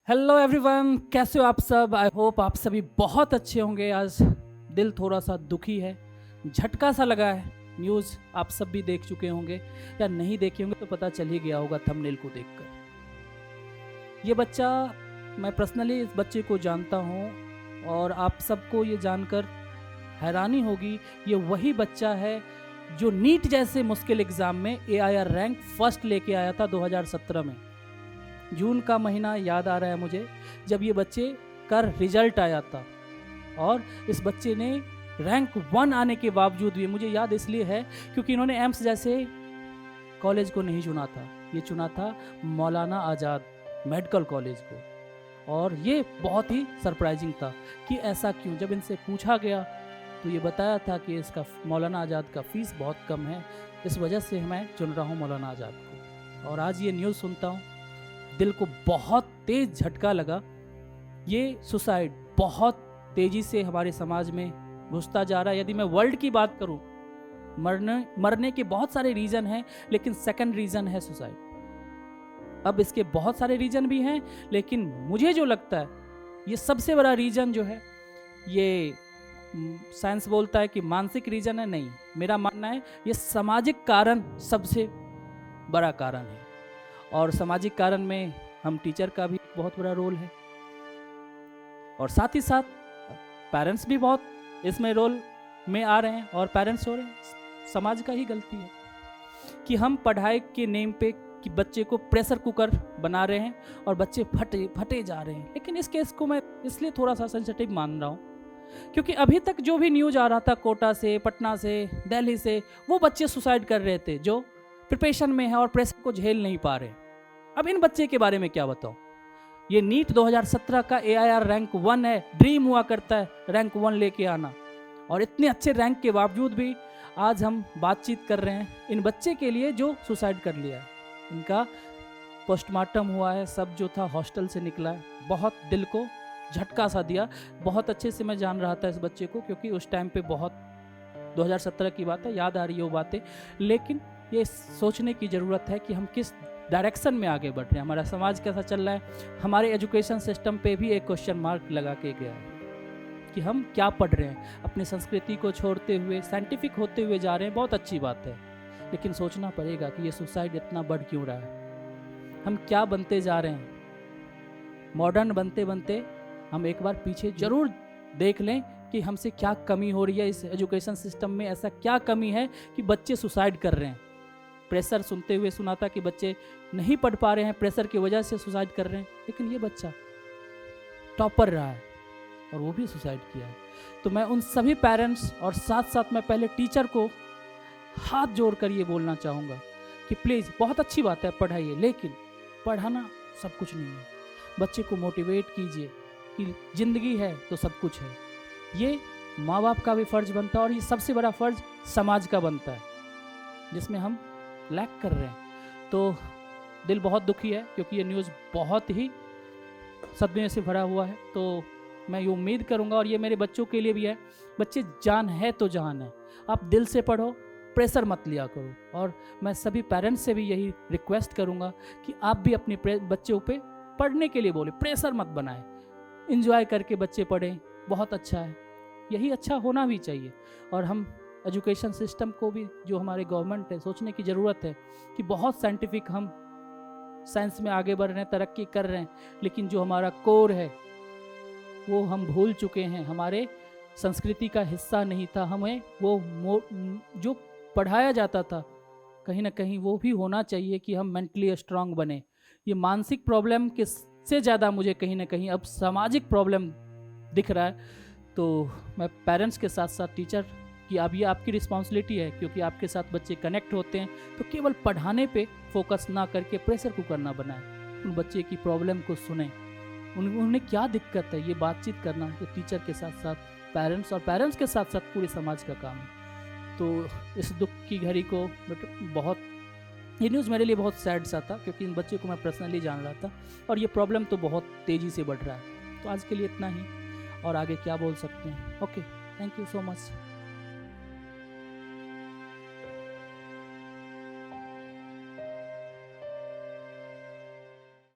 Hello everyone, कैसे हो आप सब। आई होप आप सभी बहुत अच्छे होंगे। आज दिल थोड़ा सा दुखी है, झटका सा लगा है। न्यूज़ आप सब भी देख चुके होंगे या नहीं देखे होंगे तो पता चल ही गया होगा थंबनेल को देखकर। ये बच्चा, मैं पर्सनली इस बच्चे को जानता हूँ और आप सबको ये जानकर हैरानी होगी, ये वही बच्चा है जो नीट जैसे मुश्किल एग्ज़ाम में AIR रैंक फर्स्ट लेके आया था 2017 में। जून का महीना याद आ रहा है मुझे, जब ये बच्चे का रिजल्ट आया था और इस बच्चे ने रैंक 1 आने के बावजूद भी, मुझे याद इसलिए है क्योंकि इन्होंने एम्स जैसे कॉलेज को नहीं चुना था, ये चुना था मौलाना आज़ाद मेडिकल कॉलेज को। और ये बहुत ही सरप्राइजिंग था कि ऐसा क्यों। जब इनसे पूछा गया तो ये बताया था कि इसका मौलाना आज़ाद का फ़ीस बहुत कम है, इस वजह से मैं चुन रहा हूँ मौलाना आज़ाद को। और आज ये न्यूज़ सुनता हूँ, दिल को बहुत तेज झटका लगा। ये सुसाइड बहुत तेजी से हमारे समाज में घुसता जा रहा है। यदि मैं वर्ल्ड की बात करूं, मरने के बहुत सारे रीज़न हैं, लेकिन सेकंड रीज़न है सुसाइड। अब इसके बहुत सारे रीज़न भी हैं, लेकिन मुझे जो लगता है ये सबसे बड़ा रीज़न जो है, ये साइंस बोलता है कि मानसिक रीज़न है, नहीं, मेरा मानना है ये सामाजिक कारण सबसे बड़ा कारण है। और सामाजिक कारण में हम टीचर का भी बहुत बड़ा रोल है और साथ ही साथ पेरेंट्स भी बहुत इसमें रोल में आ रहे हैं। और पेरेंट्स हो रहे हैं, समाज का ही गलती है कि हम पढ़ाई के नेम पे कि बच्चे को प्रेशर कुकर बना रहे हैं और बच्चे फटे जा रहे हैं। लेकिन इस केस को मैं इसलिए थोड़ा सा सेंसिटिव मान रहा हूँ क्योंकि अभी तक जो भी न्यूज़ आ रहा था कोटा से, पटना से, दिल्ली से, वो बच्चे सुसाइड कर रहे थे जो प्रिपरेशन में है और प्रेशर को झेल नहीं पा रहे। अब इन बच्चे के बारे में क्या बताऊं। ये नीट 2017 का AIR रैंक 1 है, ड्रीम हुआ करता है रैंक 1 लेके आना, और इतने अच्छे रैंक के बावजूद भी आज हम बातचीत कर रहे हैं इन बच्चे के लिए जो सुसाइड कर लिया है। इनका पोस्टमार्टम हुआ है, सब जो था हॉस्टल से निकला है। बहुत दिल को झटका सा दिया। बहुत अच्छे से मैं जान रहा था इस बच्चे को क्योंकि उस टाइम पे बहुत 2017 की बात है, याद आ रही है वो बातें। लेकिन ये सोचने की ज़रूरत है कि हम किस डायरेक्शन में आगे बढ़ रहे हैं, हमारा समाज कैसा चल रहा है। हमारे एजुकेशन सिस्टम पे भी एक क्वेश्चन मार्क लगा के गया है कि हम क्या पढ़ रहे हैं। अपनी संस्कृति को छोड़ते हुए साइंटिफिक होते हुए जा रहे हैं, बहुत अच्छी बात है, लेकिन सोचना पड़ेगा कि ये सुसाइड इतना बढ़ क्यों रहा है। हम क्या बनते जा रहे हैं। मॉडर्न बनते बनते हम एक बार पीछे ज़रूर देख लें कि हमसे क्या कमी हो रही है। इस एजुकेशन सिस्टम में ऐसा क्या कमी है कि बच्चे सुसाइड कर रहे हैं। प्रेशर सुनते हुए सुना था कि बच्चे नहीं पढ़ पा रहे हैं, प्रेशर की वजह से सुसाइड कर रहे हैं, लेकिन ये बच्चा टॉपर रहा है और वो भी सुसाइड किया है। तो मैं उन सभी पेरेंट्स और साथ साथ मैं पहले टीचर को हाथ जोड़कर ये बोलना चाहूँगा कि प्लीज़, बहुत अच्छी बात है पढ़ाइए, लेकिन पढ़ाना सब कुछ नहीं है। बच्चे को मोटिवेट कीजिए कि ज़िंदगी है तो सब कुछ है। ये माँ बाप का भी फ़र्ज़ बनता है और ये सबसे बड़ा फ़र्ज़ समाज का बनता है, जिसमें हम लैक कर रहे हैं। तो दिल बहुत दुखी है क्योंकि ये न्यूज़ बहुत ही सदमे से भरा हुआ है। तो मैं ये उम्मीद करूंगा, और ये मेरे बच्चों के लिए भी है, बच्चे जान है तो जहान है। आप दिल से पढ़ो, प्रेशर मत लिया करो। और मैं सभी पेरेंट्स से भी यही रिक्वेस्ट करूंगा कि आप भी अपने बच्चों पे पढ़ने के लिए बोले, प्रेशर मत बनाएं। इंजॉय करके बच्चे पढ़ें, बहुत अच्छा है, यही अच्छा होना भी चाहिए। और हम एजुकेशन सिस्टम को भी, जो हमारे गवर्नमेंट है, सोचने की ज़रूरत है कि बहुत साइंटिफिक हम साइंस में आगे बढ़ रहे हैं, तरक्की कर रहे हैं, लेकिन जो हमारा कोर है वो हम भूल चुके हैं। हमारे संस्कृति का हिस्सा नहीं था। हमें वो जो पढ़ाया जाता था कहीं ना कहीं वो भी होना चाहिए कि हम मेंटली स्ट्रांग बने। ये मानसिक प्रॉब्लम के से ज़्यादा मुझे कहीं ना कहीं अब सामाजिक प्रॉब्लम दिख रहा है। तो मैं पेरेंट्स के साथ साथ टीचर कि अब ये आपकी रिस्पॉन्सिबिलिटी है, क्योंकि आपके साथ बच्चे कनेक्ट होते हैं, तो केवल पढ़ाने पे फोकस ना करके प्रेशर कुकर ना बनाएं। उन बच्चे की प्रॉब्लम को सुने, उन्हें क्या दिक्कत है, ये बातचीत करना ये टीचर के साथ साथ पेरेंट्स और पेरेंट्स के साथ साथ पूरे समाज का काम है। तो इस दुख की घड़ी को बहुत, ये न्यूज़ मेरे लिए बहुत सैड सा था क्योंकि इन बच्चों को मैं पर्सनली जान रहा था और ये प्रॉब्लम तो बहुत तेज़ी से बढ़ रहा है। तो आज के लिए इतना ही, और आगे क्या बोल सकते हैं। Okay, thank you so much.